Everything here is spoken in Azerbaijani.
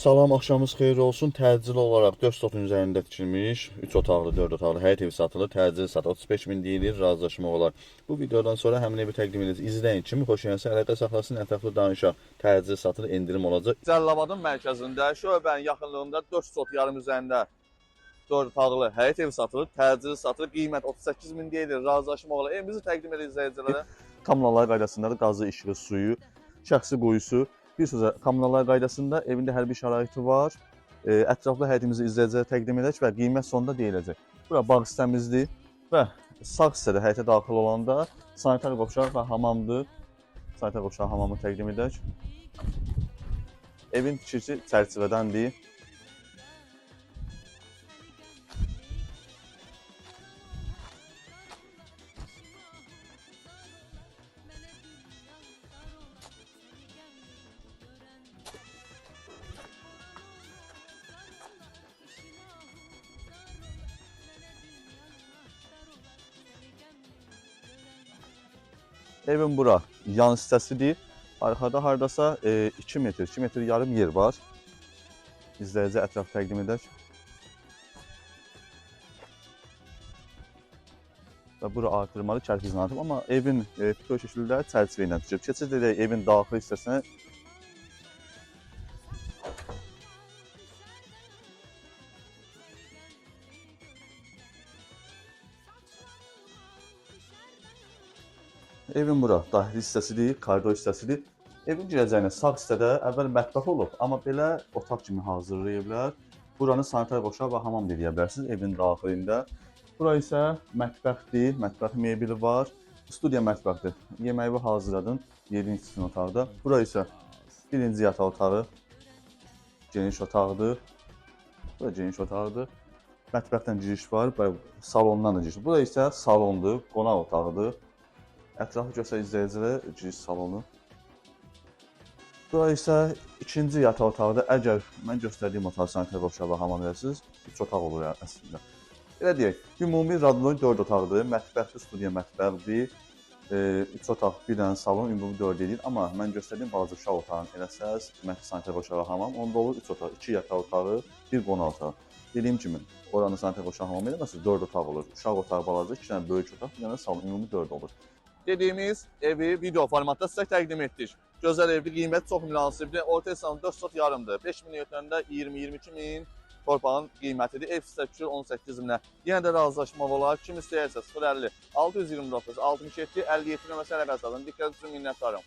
Salam, axşamınız xeyir olsun. Təcili olaraq 4 sotun üzərində tikilmiş 3 otaqlı, 4 otaqlı həyət evi satılır. Təcili sat 35 min deyilir, razılaşmaq olar. Bu videodan sonra həmin evi təqdim edəcək. İzləyin, kimi xoşayarsa əlaqə saxlasın, ətraflı danışaq. Təcili satılır, endirim olacaq. Cəlilabadın mərkəzində, şöbənin yaxınlığında 4 sot yarım üzərində 4 otaqlı həyət evi satılır. Təcili satılır, qiymət 38 min deyilir, razılaşmaq olar. Evimizi təqdim edəcək izləyicilərə. Kommunallar qaydasındadır, qazı, işığı, suyu, şəxsi quyusu. Bir sözə, kommunallar qaydasında evində hər bir şəraiti var. Ətraflı həyətimizi izləyicilərə təqdim edək və qiymət sonunda deyiləcək. Bura bağ sistemimizdir və sağ hissədə həyətə daxil olanda sanitar qovşaq və hamamdır. Sanitar qovşaq hamamı təqdim edək. Evin tikisi çərçivədəndir. Evin bura yan hissəsidir. Arxada hardasa 2 metr, 2 metr yarım yer var. İzləyici ətraf təqdim edək. Və bura artırmalı kərpizlə atıb, amma evin bütöv şəkildə çərçivə ilə tikilib. Keçid edək evin daxili hissəsinə. Evin bura daxili hissəsidir, koridor hissəsidir. Evin girəcəyinə sağ hissədə əvvəl mətbəx olub, amma belə otaq kimi hazırlayıblar. Buranı sanitar qovşaq və hamam deyə bilərsiniz evin daxilində. Bura isə mətbəxdir, mətbəx mebeli var. Studiya mətbəxdir. Yeməyi hazırladın, yedin içsin otaqda. Bura isə birinci yataq otağı, geniş otaqdır. Bura geniş otaqdır. Mətbəxdən giriş var, salondan da giriş. Bura isə salondur, qonaq otağıdır. Ətrafı göstər izləyicilərə giriş salonu. Bura isə ikinci yataq otağıdır. Əgər mən göstərdiyim otaq sanitar qovşaq və hamam edirsiniz, 3 otaq olur əslində. Elə deyək, ümumi radlon 4 otaqdır. Mətbəxdir, studiya mətbəxdir. 3 otaq, bir dənə salon, ümumi 4 edir. Amma mən göstərdiyim balaca uşaq otağını eləsəz, sanitar qovşaq və hamam, onda olur 3 otaq, 2 yataq otağı, 1 qonaq otağı. Dediyim kimi, oranı sanitar qovşaq hamam eləməsiniz, 4 otaq olur. Uşaq otağı balaca, 2 dənə böyük otaq, bir dənə salon, ümumi 4 olur. Dediyimiz evi video formatda sizə təqdim etdik. Gözəl evdir, qiymət çox münasibdir. Orta hesabı 4 sot yarımdır. 5 min ötəndə 20-22 min torpağın qiymətidir. Ev sizə düşür 18 minə. Yenə də razılaşmaq olar. Kim istəyirsə 050 629 67 57 nömrəsi əlaqə salın. Diqqət üçün minnətdarım.